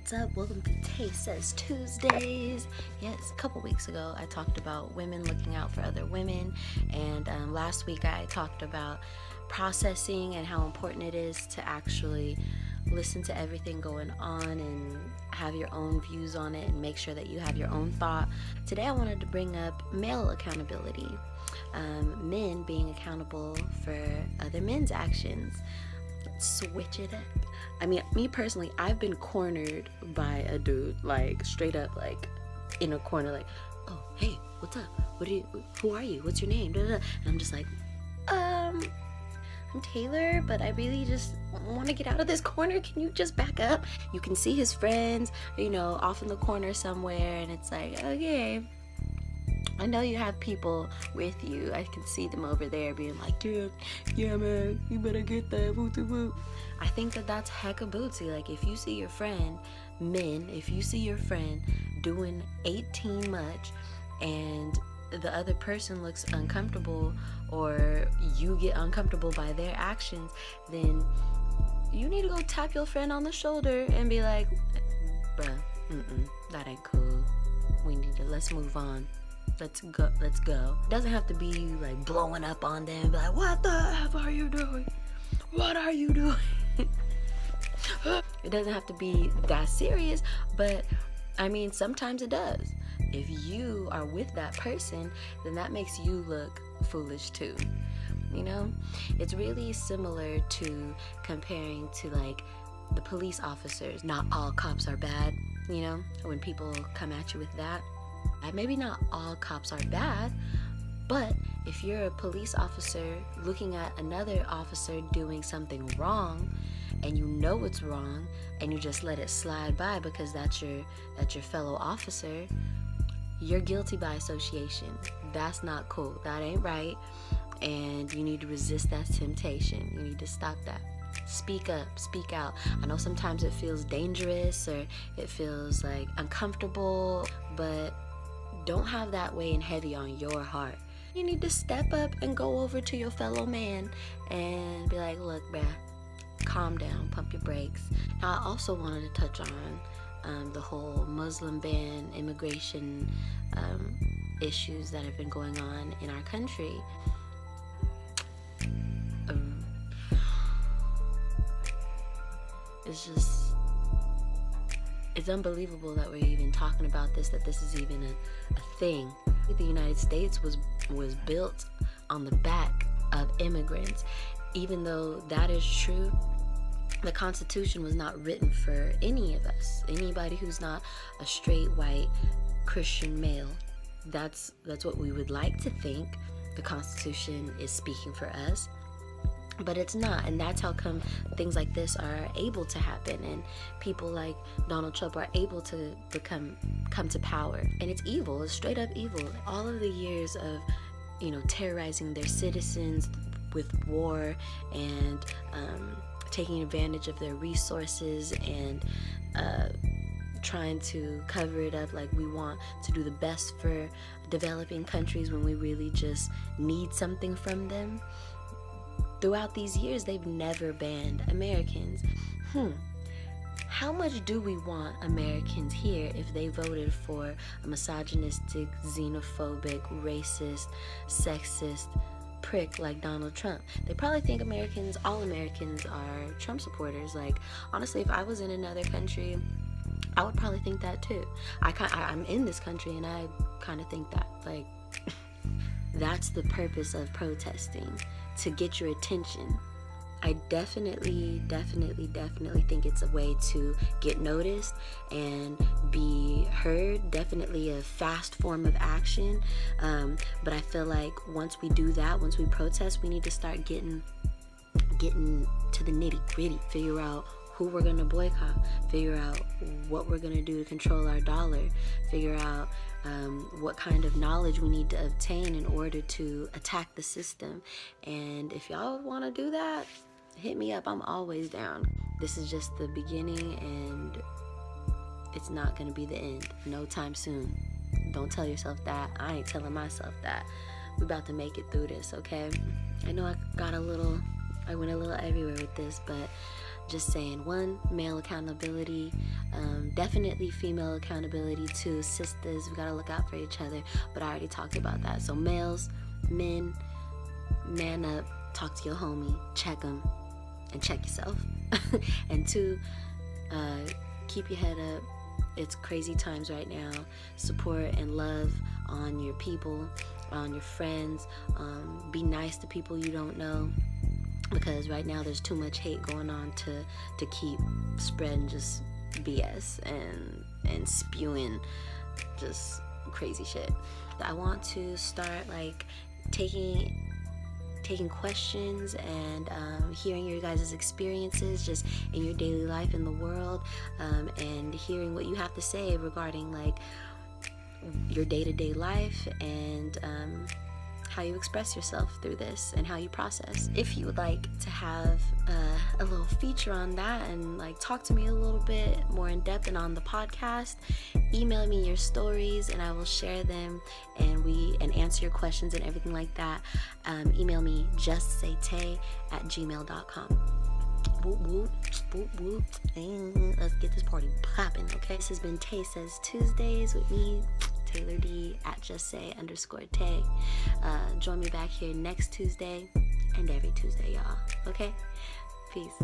what's up? Welcome to Taste Says Tuesdays. Yes, a couple weeks ago I talked about women looking out for other women, and last week I talked about processing and how important it is to actually listen to everything going on and have your own views on it and make sure that you have your own thought. Today I wanted to bring up male accountability, men being accountable for other men's actions. Switch it up. I mean, me personally, I've been cornered by a dude, like straight up, like in a corner, like, oh, hey, what's up? Who are you? What's your name? Da, da, da. And I'm just like, I'm Taylor, but I really just want to get out of this corner. Can you just back up? You can see his friends, off in the corner somewhere, and it's like, okay, I know you have people with you. I can see them over there being like, dude, yeah, man, you better get that, woo. I think that that's hecka bootsy. Like, if you see your friend, if you see your friend doing 18 much and the other person looks uncomfortable or you get uncomfortable by their actions, then you need to go tap your friend on the shoulder and be like, bruh, that ain't cool. Let's move on. Let's go. It doesn't have to be like blowing up on them, be like, what the F are you doing? What are you doing? It doesn't have to be that serious, but I mean, sometimes it does. If you are with that person, then that makes you look foolish too. It's really similar to comparing to like the police officers. Not all cops are bad, when people come at you with that. Maybe not all cops are bad, but if you're a police officer looking at another officer doing something wrong and you know it's wrong and you just let it slide by because that's your fellow officer, you're guilty by association. That's not cool. That ain't right, and you need to resist that temptation. You need to stop that. Speak up, speak out. I know sometimes it feels dangerous or it feels like uncomfortable, but don't have that weighing heavy on your heart. You need to step up and go over to your fellow man and be like, look, bruh, calm down, pump your brakes. Now, I also wanted to touch on the whole Muslim ban, immigration issues that have been going on in our country. It's unbelievable that we're even talking about this, that this is even a thing. The United States was built on the back of immigrants. Even though that is true, the Constitution was not written for any of us, anybody who's not a straight white Christian male. That's what we would like to think. The Constitution is speaking for us, but it's not, and that's how come things like this are able to happen, and people like Donald Trump are able to come to power. And it's evil. It's straight up evil. All of the years of terrorizing their citizens with war and taking advantage of their resources and trying to cover it up like we want to do the best for developing countries when we really just need something from them. Throughout these years, they've never banned Americans. How much do we want Americans here if they voted for a misogynistic, xenophobic, racist, sexist prick like Donald Trump? They probably think all Americans are Trump supporters. Like, honestly, if I was in another country, I would probably think that too. I'm in this country and I kind of think that. Like, that's the purpose of protesting, to get your attention. I definitely think it's a way to get noticed and be heard. Definitely a fast form of action. But I feel like once we do that, once we protest, we need to start getting to the nitty-gritty. Figure out who we're going to boycott. Figure out what we're going to do to control our dollar. Figure out what kind of knowledge we need to obtain in order to attack the system. And if y'all want to do that, hit me up. I'm always down. This is just the beginning, and it's not going to be the end. No time soon. Don't tell yourself that. I ain't telling myself that. We're about to make it through this, okay? I know I went a little everywhere with this, but just saying, one, male accountability, definitely female accountability too. Sisters, we gotta look out for each other, but I already talked about that. So males, men, man up, talk to your homie, check him, and check yourself. And two, keep your head up. It's crazy times right now. Support and love on your people, on your friends. Be nice to people you don't know, because right now there's too much hate going on to keep spreading just BS and spewing just crazy shit. I want to start like taking questions and hearing your guys' experiences just in your daily life in the world, and hearing what you have to say regarding like your day-to-day life and how you express yourself through this and how you process. If you would like to have a little feature on that and like talk to me a little bit more in depth and on the podcast, email me your stories and I will share them and answer your questions and everything like that. Email me justsaytay@gmail.com. Whoop whoop whoop whoop, and let's get this party popping. Okay, this has been Tay Says Tuesdays with me, Taylor D at justsay_tay. Join me back here next Tuesday and every Tuesday, y'all. Okay, peace.